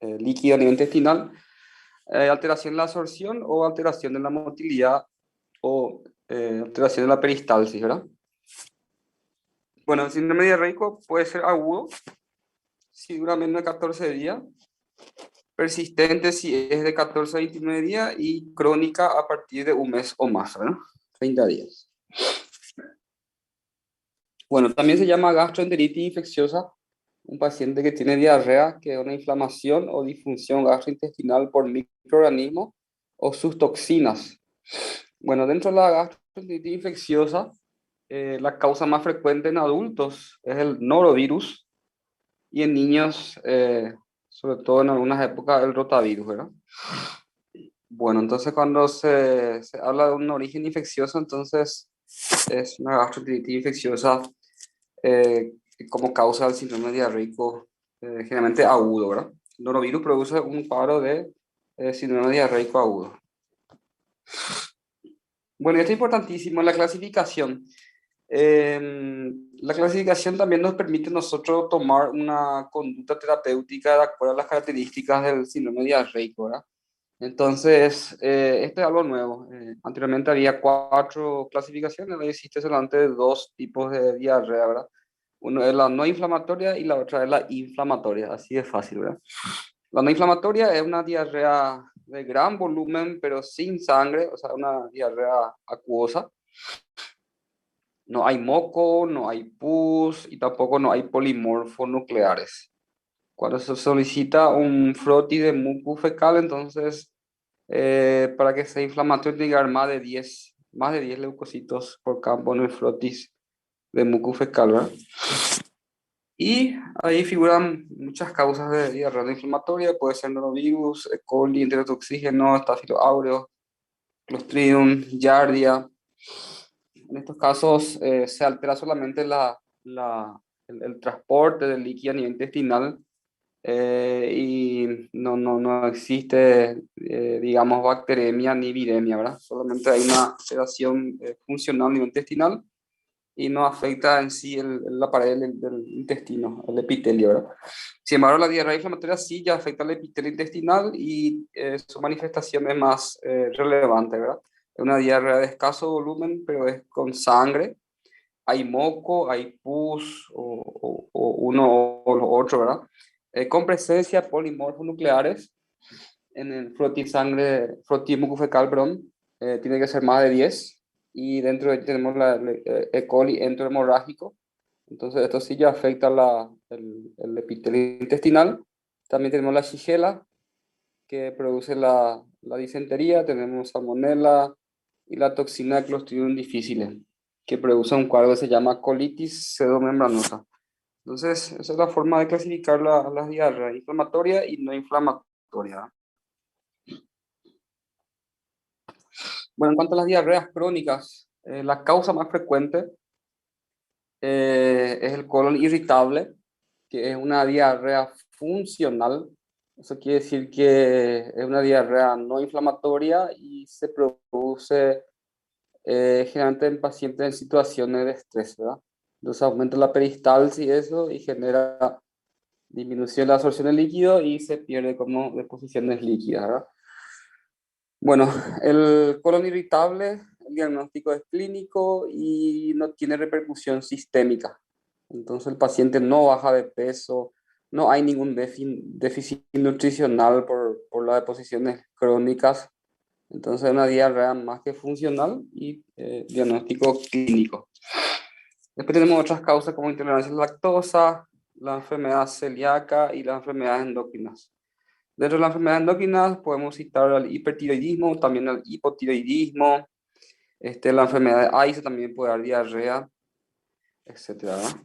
líquido a nivel intestinal, alteración en la absorción o alteración en la motilidad o alteración en la peristalsis, ¿verdad? Bueno, el síndrome diarreico puede ser agudo si dura menos de 14 días, persistente si es de 14 a 29 días y crónica a partir de un mes o más, ¿verdad? 30 días. Bueno, también se llama gastroenteritis infecciosa, un paciente que tiene diarrea, que es una inflamación o disfunción gastrointestinal por microorganismos o sus toxinas. Bueno, dentro de la gastroenteritis infecciosa, la causa más frecuente en adultos es el norovirus y en niños, sobre todo en algunas épocas, el rotavirus, ¿verdad? Bueno, entonces cuando se habla de un origen infeccioso, entonces es una gastroenteritis infecciosa como causa del síndrome diarreico generalmente agudo, ¿verdad? El norovirus produce un cuadro de síndrome diarreico agudo. Bueno, y esto es importantísimo, la clasificación. La clasificación también nos permite nosotros tomar una conducta terapéutica de acuerdo a las características del síndrome diarreico, ¿verdad? Entonces, esto es algo nuevo. Anteriormente había 4 clasificaciones, ahora existe solamente 2 tipos de diarrea, ¿verdad? Uno es la no inflamatoria y la otra es la inflamatoria, así de fácil, ¿verdad? La no inflamatoria es una diarrea de gran volumen, pero sin sangre, o sea, una diarrea acuosa. No hay moco, no hay pus y tampoco no hay polimorfos nucleares. Cuando se solicita un frotis de muco fecal, entonces para que sea inflamatorio tiene que haber más de 10 leucocitos por campo en el frotis de muco fecal, ¿verdad? Y ahí figuran muchas causas de diarrea no inflamatoria, puede ser norovirus, E. coli, enterotoxígeno, Staphylococcus aureus, Clostridium, Giardia. En estos casos se altera solamente el transporte del líquido a nivel intestinal y no existe, digamos, bacteremia ni viremia, ¿verdad? Solamente hay una alteración funcional a nivel intestinal y no afecta en sí la pared del intestino, el epitelio, ¿verdad? Sin embargo, la diarrea inflamatoria sí ya afecta el epitelio intestinal y su manifestación es más relevante, ¿verdad? Es una diarrea de escaso volumen, pero es con sangre. Hay moco, hay pus o uno o lo otro, ¿verdad? Con presencia de polimorfos nucleares en el frotisangre, frotimucofecal, perdón, tiene que ser más de 10 y dentro de ahí tenemos E. coli enterohemorrágico. Entonces esto sí ya afecta el epitelio intestinal. También tenemos la Shigella, que produce la disentería, tenemos salmonella y la toxina de Clostridium difficile, que produce un cuadro que se llama colitis pseudomembranosa. Entonces, esa es la forma de clasificar las diarreas, inflamatoria y no inflamatoria. Bueno, en cuanto a las diarreas crónicas, la causa más frecuente es el colon irritable, que es una diarrea funcional. Eso quiere decir que es una diarrea no inflamatoria y se produce generalmente en pacientes en situaciones de estrés, ¿verdad? Entonces aumenta la peristalsis y eso y genera disminución de la absorción de líquido y se pierde como deposiciones líquidas, ¿verdad? Bueno, el colon irritable, el diagnóstico es clínico y no tiene repercusión sistémica. Entonces el paciente no baja de peso, no hay ningún déficit nutricional por las deposiciones crónicas. Entonces es una diarrea más que funcional y diagnóstico clínico. Después tenemos otras causas como intolerancia a la lactosa, la enfermedad celíaca y las enfermedades endocrinas. Dentro de las enfermedades endocrinas podemos citar al hipertiroidismo, también al hipotiroidismo, la enfermedad de ICE también puede dar diarrea, etcétera, ¿verdad?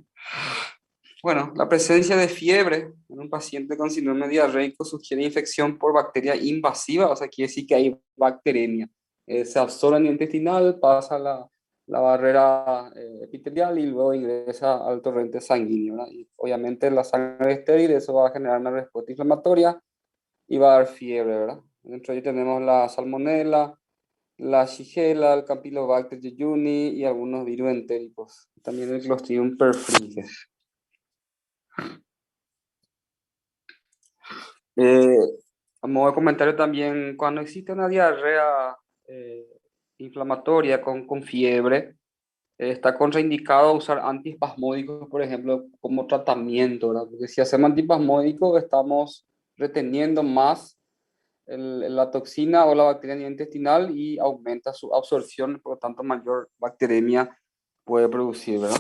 Bueno, la presencia de fiebre en un paciente con síndrome diarreico sugiere infección por bacteria invasiva, o sea, quiere decir que hay bacteremia. Se absorbe en el intestinal, pasa la barrera epitelial y luego ingresa al torrente sanguíneo, ¿verdad? Y obviamente la sangre estéril, eso va a generar una respuesta inflamatoria y va a dar fiebre, ¿verdad? Dentro de ahí tenemos la salmonela, la shigella, el campylobacter jejuni y algunos virus entéricos. También el Clostridium perfringens. Eh, a modo de comentario también, cuando existe una diarrea eh, inflamatoria con fiebre, está contraindicado usar antiespasmódicos, por ejemplo, como tratamiento, ¿verdad? Porque si hacemos antiespasmódicos, estamos reteniendo más la toxina o la bacteria a nivel intestinal y aumenta su absorción, por lo tanto, mayor bacteremia puede producir, ¿verdad?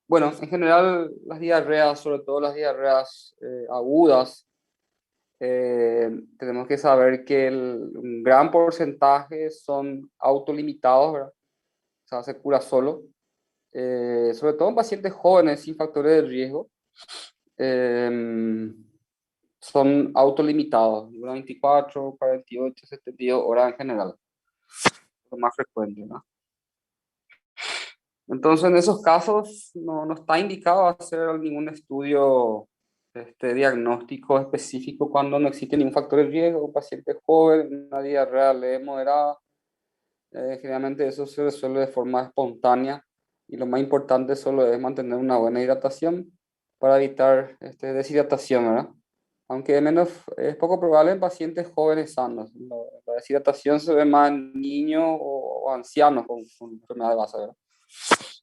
Bueno, en general, las diarreas, sobre todo las diarreas agudas, tenemos que saber que un gran porcentaje son autolimitados, ¿verdad? O sea, se cura solo. Sobre todo en pacientes jóvenes sin factores de riesgo, eh, son autolimitados, duran 24, 48, 72 horas en general, lo más frecuente, ¿no? Entonces, en esos casos no está indicado hacer ningún estudio diagnóstico específico cuando no existe ningún factor de riesgo, un paciente joven, una diarrea leve moderada. Generalmente eso se resuelve de forma espontánea y lo más importante solo es mantener una buena hidratación para evitar deshidratación, ¿verdad? Aunque es poco probable en pacientes jóvenes sanos. La deshidratación se ve más en niños o ancianos con enfermedad de base, ¿verdad?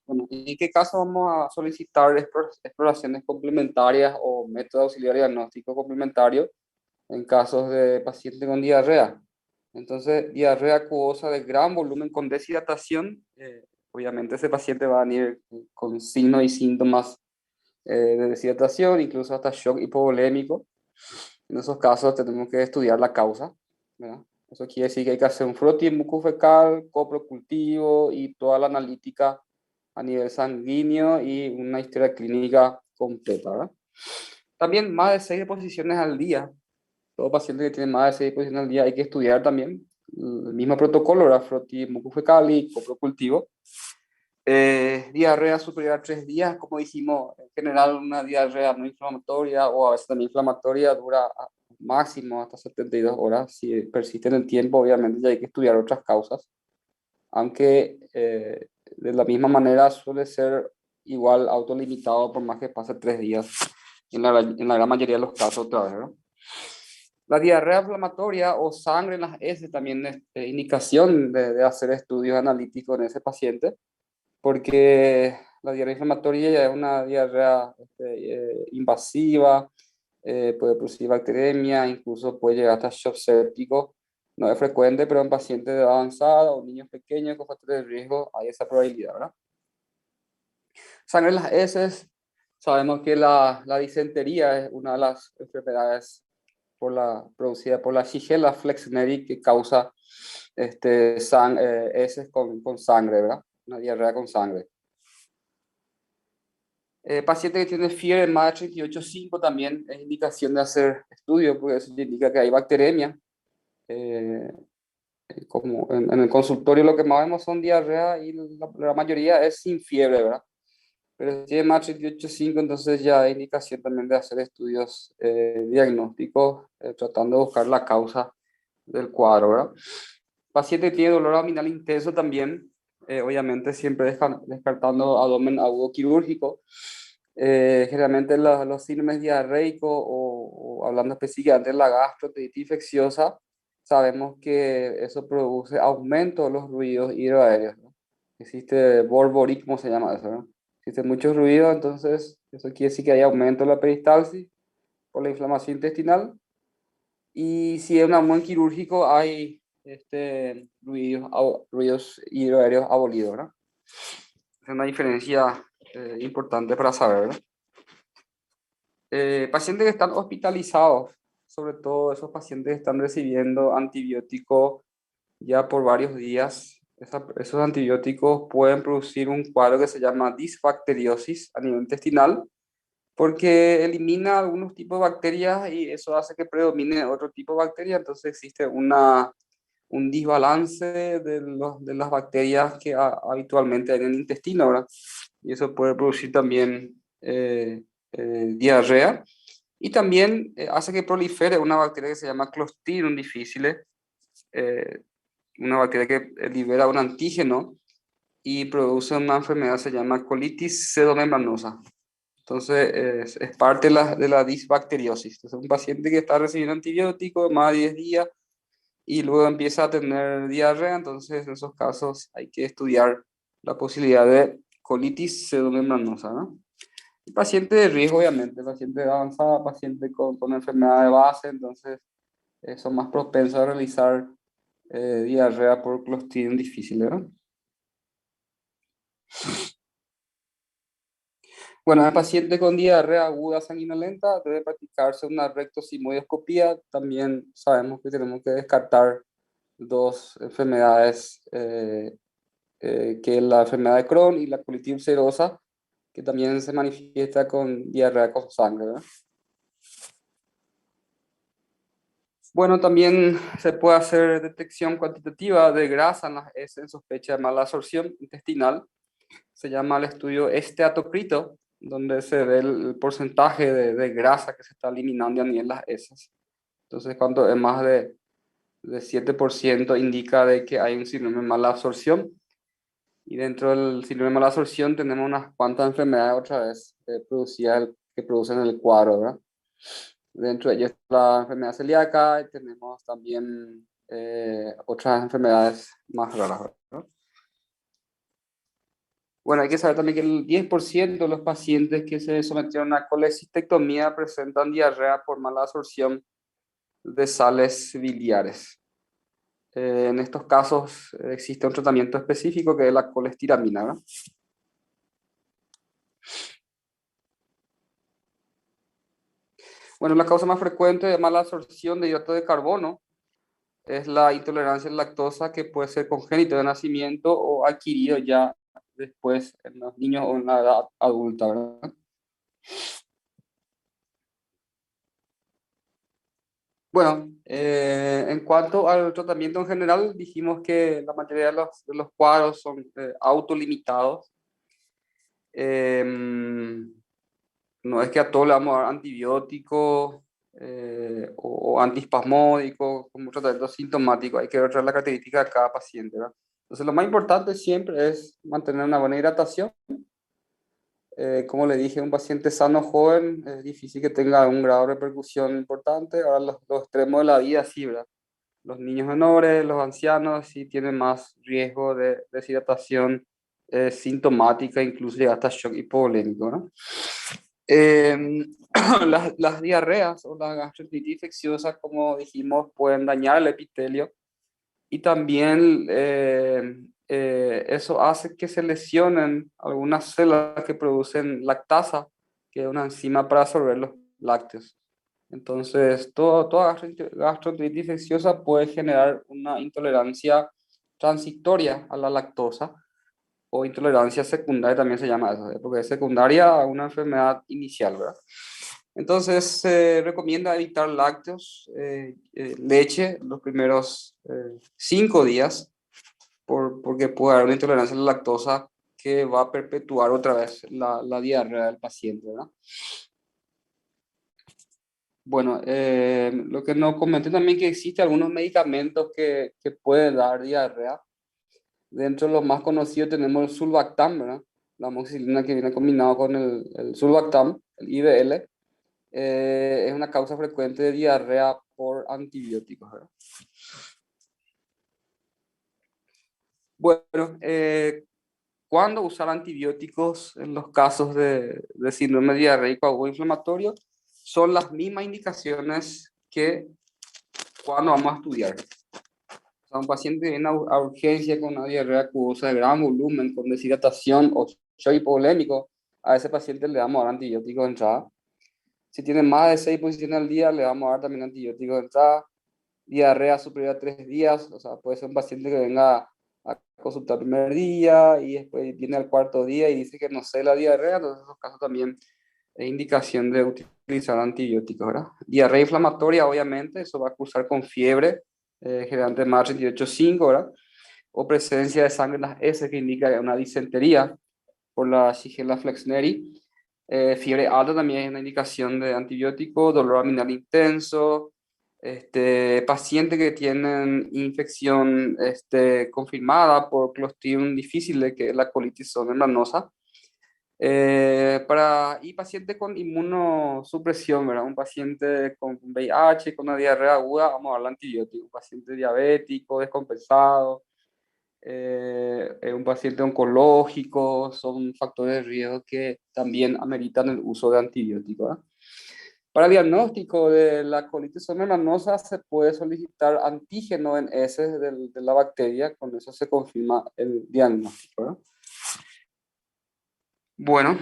Bueno, ¿en qué caso vamos a solicitar exploraciones complementarias o método auxiliar diagnóstico complementario en casos de pacientes con diarrea? Entonces, diarrea acuosa de gran volumen con deshidratación, obviamente ese paciente va a venir con signos y síntomas de deshidratación, incluso hasta shock hipovolémico. En esos casos tenemos que estudiar la causa, ¿verdad? Eso quiere decir que hay que hacer un frotis mucofecal, coprocultivo y toda la analítica a nivel sanguíneo y una historia clínica completa, ¿verdad? También más de 6 deposiciones al día. Todo paciente que tiene más de 6 deposiciones al día hay que estudiar también el mismo protocolo, ¿verdad? Frotis mucofecal y coprocultivo. Diarrea superior a 3 días, como dijimos, en general una diarrea no inflamatoria o a veces también inflamatoria dura máximo hasta 72 horas. Si persiste en el tiempo, obviamente ya hay que estudiar otras causas, aunque de la misma manera suele ser igual autolimitado por más que pase 3 días en la gran mayoría de los casos otra vez, ¿no? La diarrea inflamatoria o sangre en las heces también es indicación de hacer estudios analíticos en ese paciente, porque la diarrea inflamatoria ya es una diarrea invasiva, puede producir bacteremia, incluso puede llegar hasta shock séptico. No es frecuente, pero en pacientes de edad avanzada o niños pequeños con factores de riesgo hay esa probabilidad, ¿verdad? Sangre en las heces, sabemos que la disentería es una de las enfermedades producida por la Shigella flexneri que causa heces con sangre, ¿verdad? Una diarrea con sangre. Paciente que tiene fiebre más de 38,5 también es indicación de hacer estudio, porque eso indica que hay bacteremia. Eh, Como en el consultorio lo que más vemos son diarrea y la mayoría es sin fiebre, ¿verdad? Pero si tiene más de 38,5, entonces ya hay indicación también de hacer estudios diagnósticos, tratando de buscar la causa del cuadro, ¿verdad? Paciente que tiene dolor abdominal intenso también, obviamente siempre descartando abdomen agudo quirúrgico. Generalmente los síndromes diarreicos o hablando específicamente de la gastroenteritis infecciosa, sabemos que eso produce aumento de los ruidos hidroaéreos, ¿no? Existe borborismo, se llama eso, ¿no? Existe mucho ruido, entonces eso quiere decir que hay aumento de la peristalsis por la inflamación intestinal. Y si es un buen quirúrgico, hay ruidos hidroaéreos abolidos, ¿verdad? Es una diferencia importante para saber, ¿verdad? Pacientes que están hospitalizados, sobre todo esos pacientes que están recibiendo antibióticos ya por varios días, esos antibióticos pueden producir un cuadro que se llama disbacteriosis a nivel intestinal, porque elimina algunos tipos de bacterias y eso hace que predomine otro tipo de bacterias, entonces existe un desbalance de las bacterias que habitualmente hay en el intestino, ¿verdad? Y eso puede producir también diarrea y también hace que prolifere una bacteria que se llama Clostridium difficile, eh, una bacteria que libera un antígeno y produce una enfermedad que se llama colitis pseudomembranosa. Entonces, es parte de la disbacteriosis. Entonces, un paciente que está recibiendo antibiótico más de 10 días y luego empieza a tener diarrea, entonces en esos casos hay que estudiar la posibilidad de colitis pseudomembranosa, ¿no? Y paciente de riesgo, obviamente, paciente avanzada, paciente con enfermedad de base, entonces son más propensos a realizar diarrea por Clostridium difficile, ¿verdad? Bueno, en el paciente con diarrea aguda sanguinolenta debe practicarse una rectosimoidoscopía. También sabemos que tenemos que descartar dos enfermedades, que es la enfermedad de Crohn y la colitis ulcerosa, que también se manifiesta con diarrea con sangre, ¿verdad? Bueno, también se puede hacer detección cuantitativa de grasa en las heces en sospecha de mala absorción intestinal. Se llama el estudio esteatocrito, donde se ve el porcentaje de grasa que se está eliminando a nivel de las heces. Entonces, cuando es más de 7% indica de que hay un síndrome de mala absorción. Y dentro del síndrome de mala absorción tenemos unas cuantas enfermedades otra vez producidas, que producen el cuadro, ¿verdad? Dentro de ellas la enfermedad celíaca y tenemos también otras enfermedades más raras, ¿verdad? Bueno, hay que saber también que el 10% de los pacientes que se sometieron a colecistectomía presentan diarrea por mala absorción de sales biliares. En estos casos existe un tratamiento específico que es la colestiramina, ¿verdad? Bueno, la causa más frecuente de mala absorción de hidrato de carbono es la intolerancia a la lactosa, que puede ser congénito de nacimiento o adquirido ya después en los niños o en la edad adulta, ¿verdad? Bueno, en cuanto al tratamiento en general, dijimos que la mayoría de los cuadros son autolimitados. No es que a todos le vamos a dar antibióticos o antiespasmódicos como tratamiento sintomático, hay que ver la característica de cada paciente, ¿verdad? Entonces, lo más importante siempre es mantener una buena hidratación. Como le dije, un paciente sano joven es difícil que tenga un grado de repercusión importante. Ahora, los extremos de la vida, sí, ¿verdad? Los niños menores, los ancianos, sí tienen más riesgo de deshidratación sintomática, incluso llega hasta shock hipovolémico, ¿no? Eh, las diarreas o la gastroenteritis infecciosa, como dijimos, pueden dañar el epitelio y también eso hace que se lesionen algunas células que producen lactasa, que es una enzima para absorber los lácteos. Entonces, toda gastroenteritis infecciosa puede generar una intolerancia transitoria a la lactosa o intolerancia secundaria, también se llama eso, porque es secundaria a una enfermedad inicial, ¿verdad? Entonces, se recomienda evitar lácteos, leche los primeros 5 días, porque puede haber una intolerancia a la lactosa que va a perpetuar otra vez la diarrea del paciente, ¿verdad? Bueno, lo que nos comenté también que existen algunos medicamentos que pueden dar diarrea. Dentro de los más conocidos tenemos el sulbactam, ¿verdad? La amoxicilina que viene combinado con el sulbactam, el IBL. Es una causa frecuente de diarrea por antibióticos, ¿verdad? Bueno, ¿cuándo usar antibióticos en los casos de síndrome diarreico agudo inflamatorio? Son las mismas indicaciones que cuando vamos a estudiar. O sea, un paciente que viene a urgencia con una diarrea acuosa de gran volumen, con deshidratación o shock hipovolémico, a ese paciente le damos a dar antibióticos de entrada. Si tiene más de 6 posiciones al día, le vamos a dar también antibióticos de entrada. Diarrea superior a 3 días, o sea, puede ser un paciente que venga a consultar el primer día y después viene al cuarto día y dice que no sé la diarrea, entonces en esos casos también es indicación de utilizar antibióticos, ¿verdad? Diarrea inflamatoria, obviamente, eso va a cursar con fiebre, generalmente más 38,5, ¿verdad? O presencia de sangre en las heces, que indica una disentería por la Shigella flexneri. Fiebre alta también es una indicación de antibiótico, dolor abdominal intenso, pacientes que tienen infección confirmada por Clostridium difficile, que es la colitis membranosa, Y paciente con inmunosupresión, ¿verdad? Un paciente con VIH, con una diarrea aguda, vamos a darle antibiótico. Un paciente diabético, descompensado, un paciente oncológico, son factores de riesgo que también ameritan el uso de antibióticos, ¿verdad? Para el diagnóstico de la colitis melanosa se puede solicitar antígeno en heces de la bacteria, con eso se confirma el diagnóstico, ¿verdad? Bueno,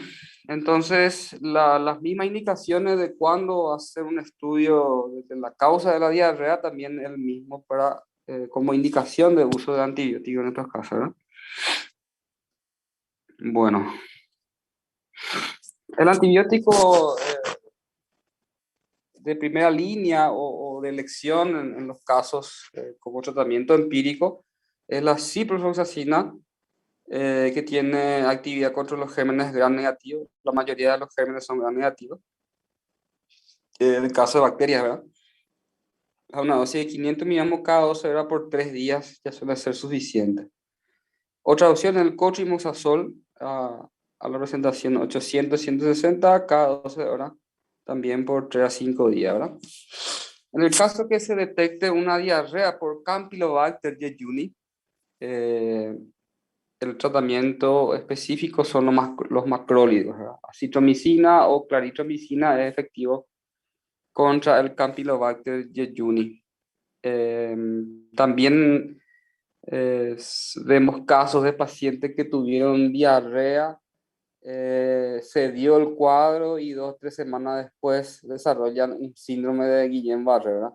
entonces las mismas indicaciones de cuándo hacer un estudio de la causa de la diarrea, también el mismo para, como indicación de uso de antibióticos en estos casos, ¿verdad? Bueno, el antibiótico de primera línea o de elección en los casos como tratamiento empírico es la ciprofloxacina, que tiene actividad contra los gérmenes gram negativos. La mayoría de los gérmenes son gram negativos. En el caso de bacterias, ¿verdad? A una dosis de 500 miligramos cada 12 horas por 3 días ya suele ser suficiente. Otra opción es el cotrimoxazol, a la presentación 800-160 cada 12 horas, también por 3 a 5 días, ¿verdad? En el caso que se detecte una diarrea por Campylobacter jejuni, el tratamiento específico son los macrólidos, ¿verdad? Acitromicina o claritromicina es efectivo contra el Campylobacter jejuni. También vemos casos de pacientes que tuvieron diarrea, se dio el cuadro y 2 o 3 semanas después desarrollan un síndrome de Guillain-Barré, ¿verdad?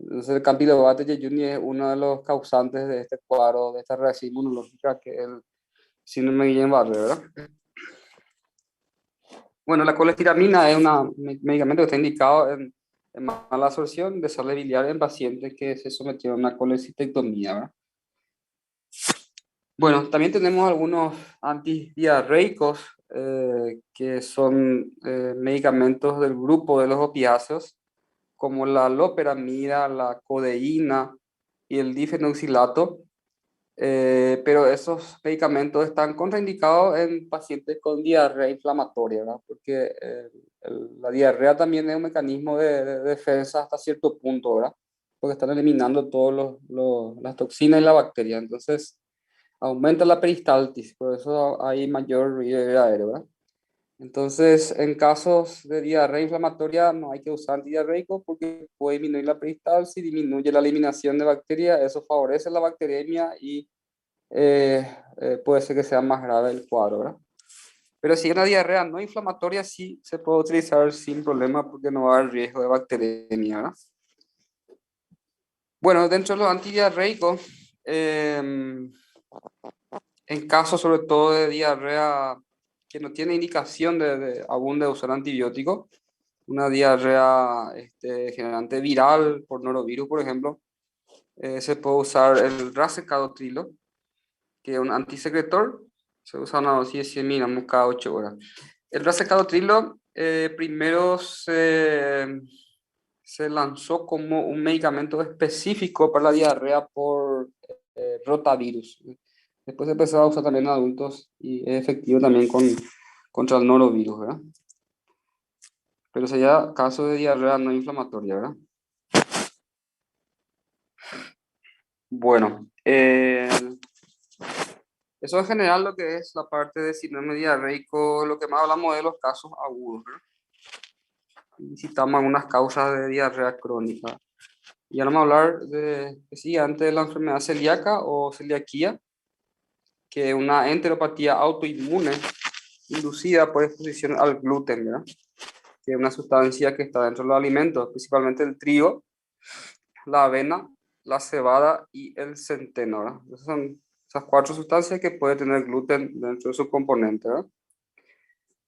Entonces el Campylobacter jejuni es uno de los causantes de este cuadro, de esta reacción inmunológica, que es el síndrome de Guillain-Barré, ¿verdad? Bueno, la colestiramina es un medicamento que está indicado en mala absorción de sales biliar en pacientes que se sometieron a una colecistectomía, ¿verdad? Bueno, también tenemos algunos antidiarreicos, que son medicamentos del grupo de los opiáceos, como la loperamida, la codeína y el difenoxilato. Pero esos medicamentos están contraindicados en pacientes con diarrea inflamatoria, ¿verdad? Porque la diarrea también es un mecanismo de defensa hasta cierto punto, ¿verdad? Porque están eliminando todas las toxinas y la bacteria. Entonces, aumenta la peristaltis, por eso hay mayor ruido aéreo, ¿verdad? Entonces, en casos de diarrea inflamatoria no hay que usar antidiarreico porque puede disminuir la peristalsis, disminuye la eliminación de bacterias, eso favorece la bacteriemia y puede ser que sea más grave el cuadro, ¿verdad? Pero si es una diarrea no inflamatoria, sí se puede utilizar sin problema porque no va a haber riesgo de bacteriemia, ¿verdad? Bueno, dentro de los antidiarreicos, en casos sobre todo de diarrea que no tiene indicación aún de usar antibióticos, una diarrea generalmente viral por norovirus, por ejemplo, se puede usar el racecadotrilo, que es un antisecretor. Se usa una dosis de 100 miligramos cada 8 horas. El racecadotrilo primero se lanzó como un medicamento específico para la diarrea por rotavirus. Después se empezó a usar también en adultos y es efectivo también contra el norovirus, ¿verdad? Pero sería caso de diarrea no inflamatoria, ¿verdad? Bueno, eso en general lo que es la parte de síndrome diarreico, lo que más hablamos de los casos agudos, ¿verdad? Citamos algunas causas de diarrea crónica. Y ahora vamos a hablar sí, antes de la enfermedad celíaca o celiaquía, que es una enteropatía autoinmune inducida por exposición al gluten, ¿verdad? Que es una sustancia que está dentro de los alimentos, principalmente el trigo, la avena, la cebada y el centeno, ¿verdad? Esas son esas 4 sustancias que puede tener gluten dentro de su componente, ¿verdad?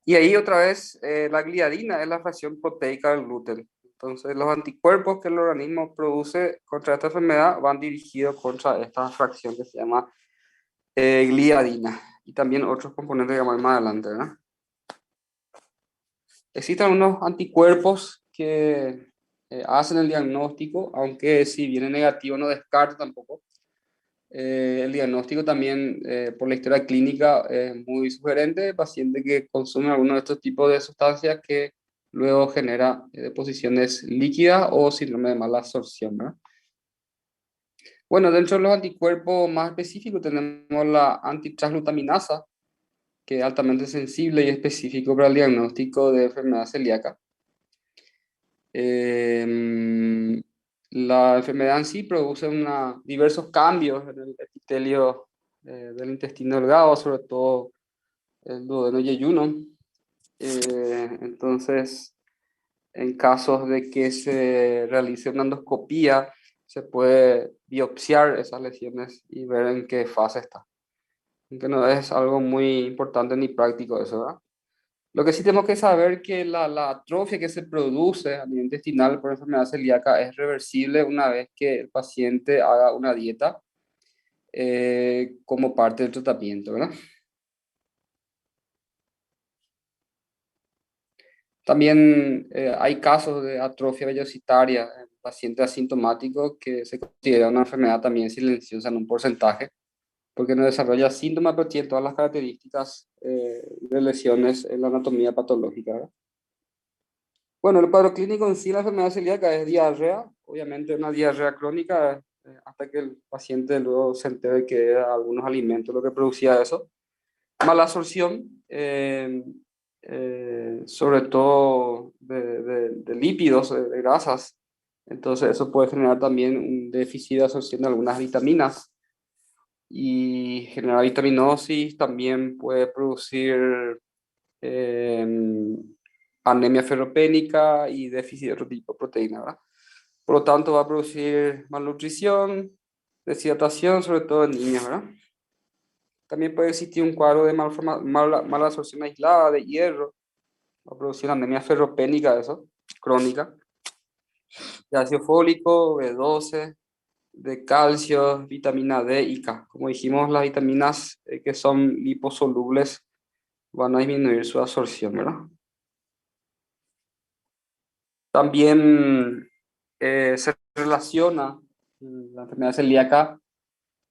Y ahí otra vez, la gliadina es la fracción proteica del gluten. Entonces, los anticuerpos que el organismo produce contra esta enfermedad van dirigidos contra esta fracción que se llama gliadina. Y también otros componentes que vamos a ver más adelante, ¿verdad? Existen unos anticuerpos que hacen el diagnóstico, aunque si viene negativo no descarta tampoco. El diagnóstico también, por la historia clínica, es muy sugerente de paciente que consume alguno de estos tipos de sustancias que luego genera deposiciones líquidas o síndrome de mala absorción, ¿verdad? Bueno, dentro de los anticuerpos más específicos tenemos la antitransglutaminasa, que es altamente sensible y específico para el diagnóstico de enfermedad celíaca. Em, la enfermedad en sí produce diversos cambios en el epitelio del intestino delgado, sobre todo el duodeno y yeyuno. Entonces, en casos de que se realice una endoscopía, se puede biopsiar esas lesiones y ver en qué fase está. Aunque no es algo muy importante ni práctico eso, ¿verdad? Lo que sí tenemos que saber que la atrofia que se produce a nivel intestinal por enfermedad celíaca es reversible una vez que el paciente haga una dieta como parte del tratamiento, ¿verdad? También hay casos de atrofia vellocitaria en pacientes asintomáticos que se considera una enfermedad también silenciosa en un porcentaje, porque no desarrolla síntomas, pero tiene todas las características de lesiones en la anatomía patológica, ¿verdad? Bueno, el cuadro clínico en sí, la enfermedad celíaca es diarrea, obviamente una diarrea crónica, hasta que el paciente luego se entere que era algunos alimentos lo que producía eso. Mala absorción, sobre todo de lípidos, de grasas. Entonces eso puede generar también un déficit de absorción de algunas vitaminas y generar vitaminosis, también puede producir eh, anemia ferropénica y déficit de otro tipo de proteína, ¿verdad? Por lo tanto, va a producir malnutrición, deshidratación, sobre todo en niños, ¿verdad? También puede existir un cuadro de mala absorción aislada de hierro, va a producir anemia ferropénica, eso, crónica, de ácido fólico, B12, de calcio, vitamina D y K. Como dijimos, las vitaminas que son liposolubles van a disminuir su absorción, ¿verdad? También se relaciona la enfermedad celíaca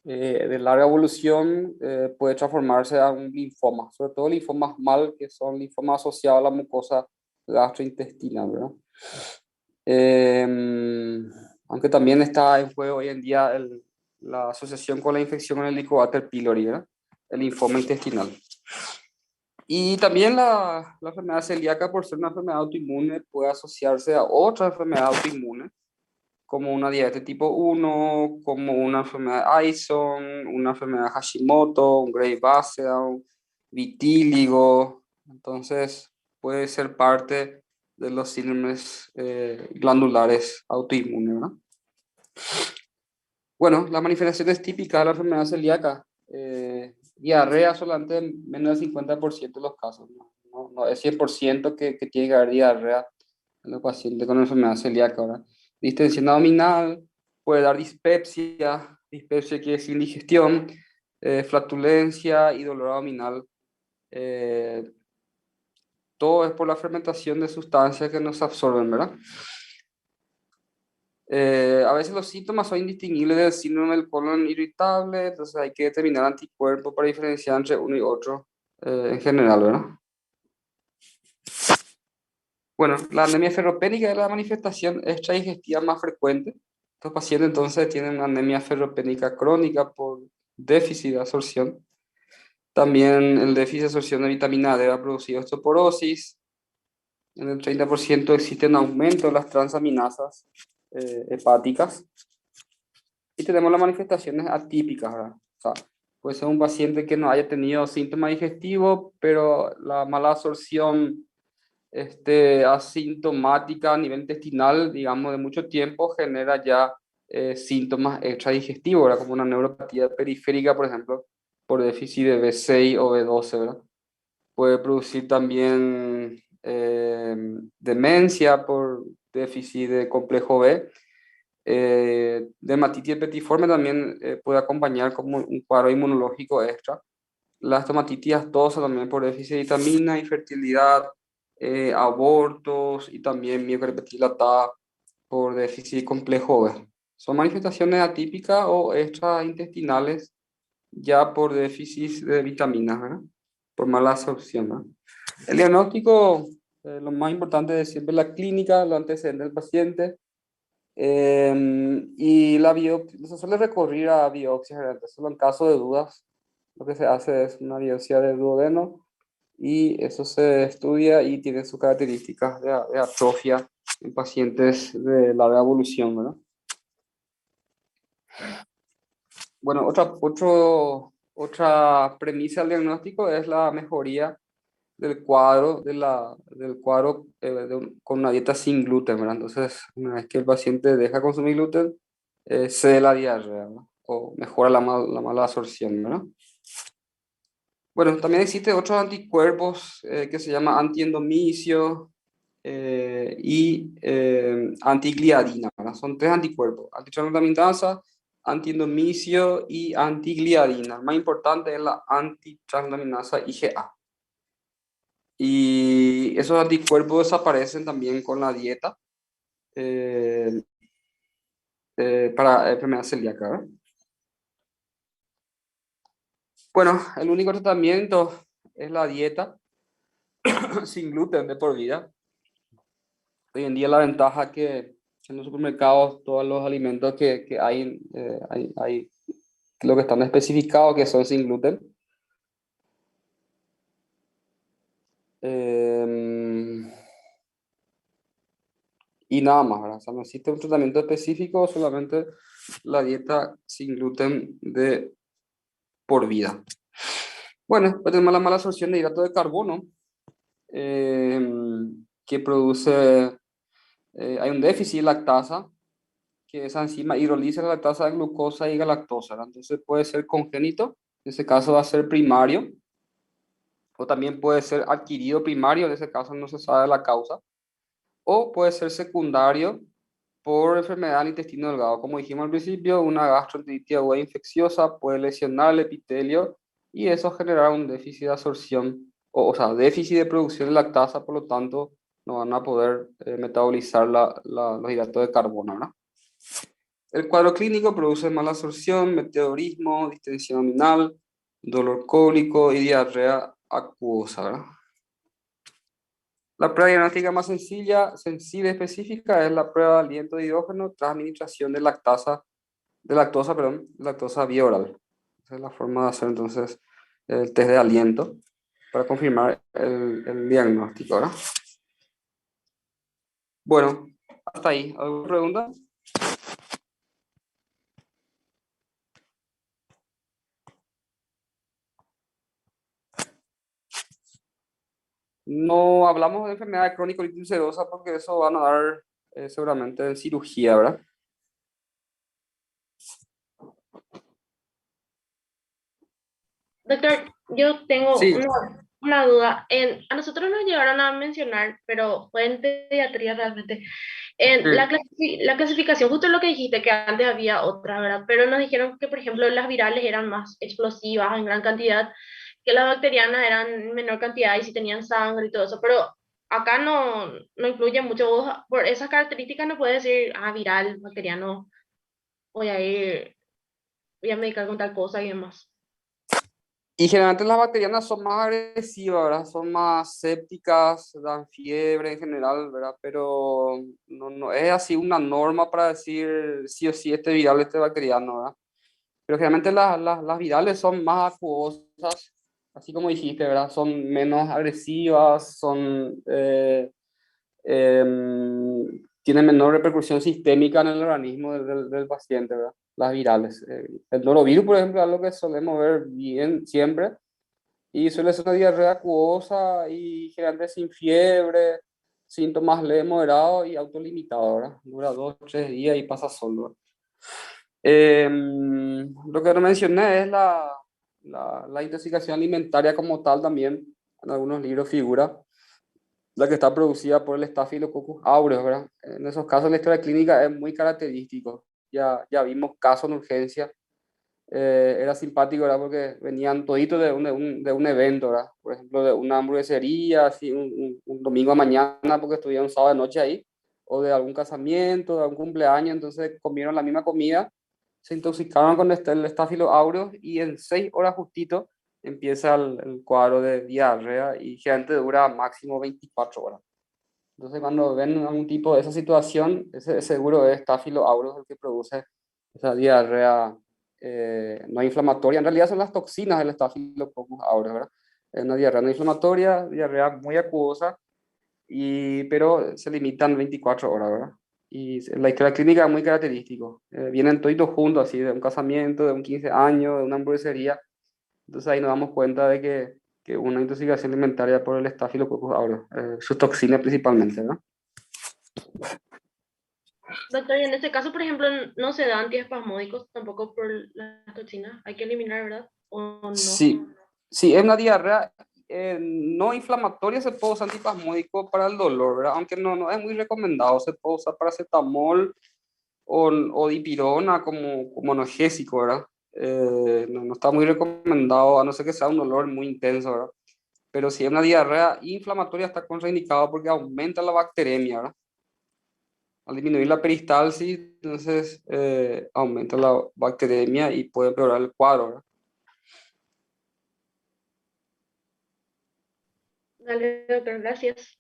de larga evolución, puede transformarse a un linfoma, sobre todo linfomas MAL, que son linfomas asociados a la mucosa gastrointestinal, ¿verdad? Aunque también está en juego hoy en día la asociación con la infección en el Helicobacter pylori, ¿verdad? El linfoma intestinal. Y también la enfermedad celíaca, por ser una enfermedad autoinmune, puede asociarse a otra enfermedad autoinmune, como una diabetes tipo 1, como una enfermedad de Addison, una enfermedad de Hashimoto, un Gray Bacillus, un vitíligo. Entonces, puede ser parte de los síndromes glandulares autoinmunes, ¿verdad? Bueno, las manifestaciones típicas de la enfermedad celíaca, diarrea solamente en menos del 50% de los casos, ¿no? No es 100% que tiene que haber diarrea en los pacientes con enfermedad celíaca, ¿verdad? Distensión abdominal, puede dar dispepsia, dispepsia quiere decir indigestión, flatulencia y dolor abdominal. eh, Todo es por la fermentación de sustancias que nos absorben, ¿verdad? A veces los síntomas son indistinguibles del síndrome del colon irritable, entonces hay que determinar anticuerpos para diferenciar entre uno y otro en general, ¿verdad? Bueno, la anemia ferropénica es la manifestación extradigestiva más frecuente. Estos pacientes entonces tienen una anemia ferropénica crónica por déficit de absorción. También el déficit de absorción de vitamina D ha producido osteoporosis. En el 30% existe un aumento de las transaminasas hepáticas. Y tenemos las manifestaciones atípicas, ¿verdad? O sea, puede ser un paciente que no haya tenido síntomas digestivos, pero la mala absorción asintomática a nivel intestinal, digamos, de mucho tiempo, genera ya síntomas extradigestivos, ¿verdad? Como una neuropatía periférica, por ejemplo, por déficit de B6 o B12, ¿verdad? Puede producir también demencia por déficit de complejo B. Dermatitis petiforme también puede acompañar como un cuadro inmunológico extra. La estomatitis astosa también por déficit de vitamina, infertilidad, abortos y también miocarditis dilatada por déficit complejo B. Son manifestaciones atípicas o extraintestinales ya por déficit de vitaminas, ¿verdad? Por mala absorción, ¿verdad? El diagnóstico, lo más importante es siempre la clínica, los antecedentes del paciente, y la biopsia. Se suele recurrir a biopsias, ¿verdad? Solo en caso de dudas, lo que se hace es una biopsia de duodeno y eso se estudia y tiene sus características de atrofia en pacientes de larga evolución, ¿verdad? Bueno, otra premisa del diagnóstico es la mejoría del cuadro, del cuadro con una dieta sin gluten, ¿verdad? Entonces, una vez que el paciente deja consumir gluten, cede la diarrea, ¿no? O mejora la mala absorción, ¿verdad? Bueno, también existen otros anticuerpos que se llama antiendomicio y antigliadina, ¿verdad? Son tres anticuerpos: antitransaminasa, antiendomicio y antigliadina. El más importante es la antitransaminasa IgA. Y esos anticuerpos desaparecen también con la dieta eh, para enfermedad celíaca, ¿verdad? Bueno, el único tratamiento es la dieta sin gluten de por vida. Hoy en día la ventaja que en los supermercados todos los alimentos que hay lo que están especificados que son sin gluten. Eh, y nada más, ¿verdad? O sea, no existe un tratamiento específico, solamente la dieta sin gluten de por vida. Bueno, pues tenemos la mala absorción de hidrato de carbono, eh, que produce, hay un déficit de lactasa, que esa enzima hidroliza la lactasa de glucosa y galactosa, ¿verdad? Entonces puede ser congénito, en ese caso va a ser primario, o también puede ser adquirido primario, en ese caso no se sabe la causa, o puede ser secundario por enfermedad del intestino delgado. Como dijimos al principio, una gastroenteritis aguda infecciosa puede lesionar el epitelio y eso generará un déficit de absorción, o sea, déficit de producción de lactasa, por lo tanto, no van a poder metabolizar los hidratos de carbono, ¿verdad? El cuadro clínico produce mala absorción, meteorismo, distensión abdominal, dolor cólico y diarrea acuosa, ¿verdad? La prueba diagnóstica más sencilla y específica es la prueba de aliento de hidrógeno tras administración de lactosa vía oral. Esa es la forma de hacer entonces el test de aliento para confirmar el diagnóstico, ¿verdad? Bueno, hasta ahí. ¿Alguna pregunta? No hablamos de enfermedad crónica ulcerosa porque eso van a dar seguramente en cirugía, ¿verdad? Doctor, yo tengo Sí. una duda. A nosotros nos llegaron a mencionar, pero fue en pediatría realmente, en Sí. la clasificación, justo lo que dijiste, que antes había otra, ¿verdad? Pero nos dijeron que, por ejemplo, las virales eran más explosivas en gran cantidad, que las bacterianas eran en menor cantidad y si tenían sangre y todo eso, pero acá no incluye mucho. Vos, por esas características no puedes decir, viral, bacteriano, voy a ir, voy a medicar con tal cosa y demás. Y generalmente las bacterianas son más agresivas, ¿verdad? Son más sépticas, dan fiebre en general, ¿verdad? Pero no es así una norma para decir sí o sí este viral, este bacteriano, ¿verdad? Pero generalmente las virales son más acuosas, así como dijiste, ¿verdad? Son menos agresivas, tienen menor repercusión sistémica en el organismo del paciente, ¿verdad? Las virales. El norovirus, por ejemplo, es algo que solemos ver bien siempre y suele ser una diarrea acuosa y generalmente sin fiebre, síntomas leves, moderados y autolimitados, ¿verdad? Dura 2 o 3 días y pasa solo. Lo que no mencioné es la intoxicación alimentaria como tal también. En algunos libros figura la que está producida por el Staphylococcus aureus, ¿verdad? En esos casos la historia clínica es muy característico. Ya vimos casos en urgencia. Era simpático, ¿verdad? Porque venían toditos de un evento, ¿verdad? Por ejemplo, de una hamburguesería, así un domingo a mañana porque estuvieron un sábado de noche ahí. o de algún casamiento, de algún cumpleaños, entonces comieron la misma comida, se intoxicaron con el Staphylococcus aureus y en 6 horas justito empieza el cuadro de diarrea y generalmente dura máximo 24 horas. Entonces, cuando ven algún tipo de esa situación, ese seguro es Staphylococcus aureus el que produce esa diarrea no inflamatoria. En realidad son las toxinas del Staphylococcus aureus, ¿verdad? Es una diarrea no inflamatoria, diarrea muy acuosa, pero se limitan 24 horas, ¿verdad? Y la clínica es muy característico. Vienen todos juntos, así, de un casamiento, de un 15 años, de una hamburguesería. Entonces ahí nos damos cuenta de que una intoxicación alimentaria por el Staphylococcus aureus, sus toxinas principalmente, ¿verdad? Doctor, y en este caso, por ejemplo, no se da antiespasmódicos tampoco por la toxina. Hay que eliminar, ¿verdad? ¿O no? Sí, sí, es una diarrea no inflamatoria, se puede usar antiespasmódico para el dolor, ¿verdad? Aunque no es muy recomendado, se puede usar paracetamol o dipirona como analgésico, ¿verdad? No está muy recomendado, a no ser que sea un dolor muy intenso, ¿verdad? Pero si es una diarrea inflamatoria está contraindicado porque aumenta la bacteremia, ¿verdad? Al disminuir la peristalsis, entonces aumenta la bacteremia y puede empeorar el cuadro, ¿verdad? Dale, doctor, gracias.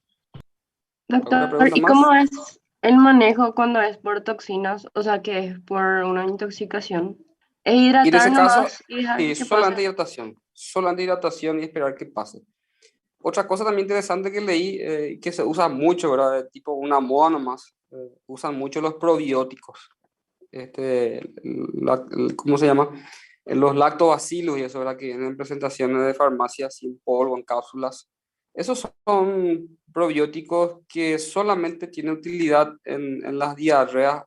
¿Alguna Doctor, pregunta ¿y cómo más? es el manejo cuando es por toxinas? O sea, que es por una intoxicación. ¿Es Y en hidratar ese caso, nomás y dejar sí, que pase? solamente hidratación y esperar que pase. Otra cosa también interesante que leí, que se usa mucho, ¿verdad? Tipo una moda nomás, usan mucho los probióticos. ¿Cómo se llama? Los lactobacilos y eso, ¿verdad? Que vienen en presentaciones de farmacia sin polvo, en cápsulas. Esos son probióticos que solamente tienen utilidad en las diarreas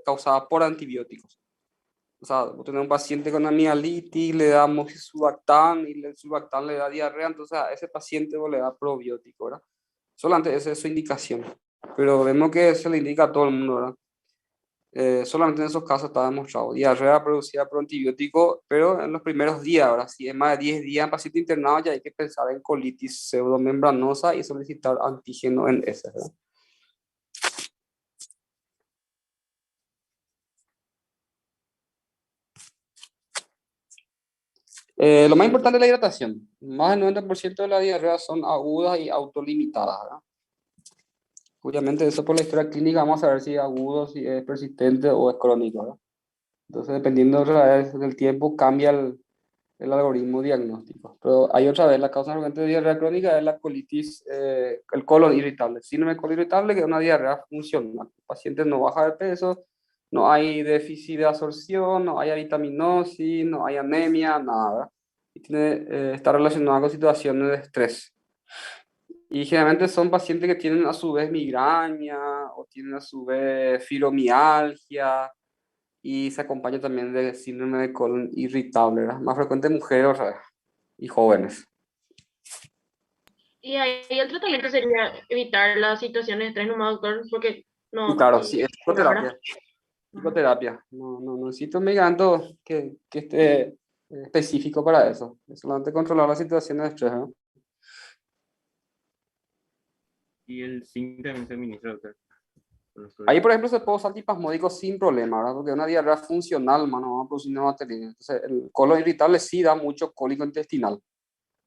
causadas por antibióticos. O sea, vos tenés un paciente con amigdalitis, le damos Sulbactam y el Sulbactam le da diarrea, entonces a ese paciente vos le da probiótico, ¿verdad? Solamente esa es su indicación. Pero vemos que se le indica a todo el mundo, ¿verdad? Solamente en esos casos está demostrado. Diarrea producida por antibiótico, pero en los primeros días, ahora si es más de 10 días en paciente internado, ya hay que pensar en colitis pseudomembranosa y solicitar antígeno en ese, ¿verdad? Lo más importante es la hidratación. Más del 90% de las diarreas son agudas y autolimitadas, ¿verdad? Obviamente eso por la historia clínica vamos a ver si es agudo, si es persistente o es crónico, ¿verdad? Entonces, dependiendo otra vez del tiempo, cambia el algoritmo diagnóstico. Pero hay otra vez, la causa frecuente de diarrea crónica es la colitis, el colon irritable. Síndrome de colon irritable, que es una diarrea funcional. El paciente no baja de peso, no hay déficit de absorción, no hay avitaminosis, no hay anemia, nada. Y está relacionada con situaciones de estrés. Y generalmente son pacientes que tienen a su vez migraña o tienen a su vez fibromialgia y se acompaña también de síndrome de colon irritable, ¿verdad? Más frecuente en mujeres otra vez, y jóvenes. Y ahí el tratamiento sería evitar las situaciones de estrés nomás, doctor, porque Y no, claro, sí, es ahora. psicoterapia. Psicoterapia. No necesito un medicamento que esté específico para eso. Es solamente controlar las situaciones de estrés, ¿no? Y el zinc también se administra, doctor. Ahí, por ejemplo, se puede usar antiespasmódicos sin problema, ¿verdad? Porque es una diarrea funcional, mano, va a producir una bacteria. Entonces, el colon irritable sí da mucho cólico intestinal.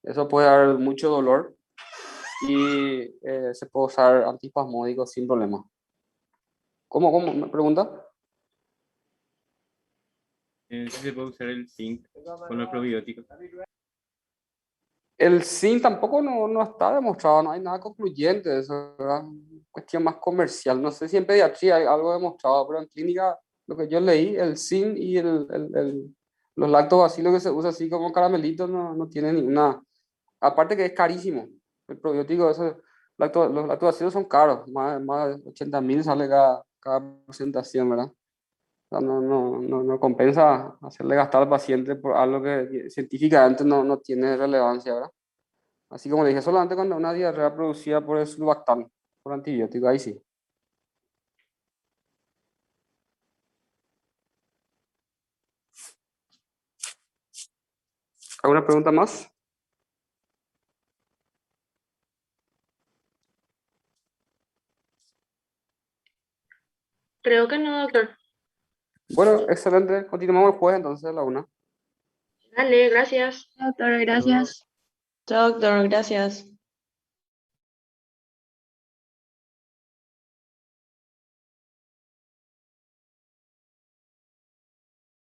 Eso puede dar mucho dolor y se puede usar antiespasmódicos sin problema. ¿Cómo? ¿Me pregunta? Si se puede usar el zinc con los probióticos. El zinc tampoco no está demostrado, no hay nada concluyente de eso, ¿verdad? Cuestión más comercial. No sé si en pediatría hay algo demostrado, pero en clínica, lo que yo leí, el zinc y los lactobacilos que se usa así como caramelitos no tienen ninguna. Aparte que es carísimo. El probiótico, los lactobacilos son caros, más de 80.000 sale cada presentación, ¿verdad? O sea, no compensa hacerle gastar al paciente por algo que científicamente no tiene relevancia, ¿verdad? Así como le dije, solamente cuando una diarrea producida por el sulbactam, por antibiótico, ahí sí. ¿Alguna pregunta más? Creo que no, doctor. Bueno, excelente. Continuamos el jueves entonces a la 1. Dale, gracias. Doctor, gracias. Chao, doctor, gracias.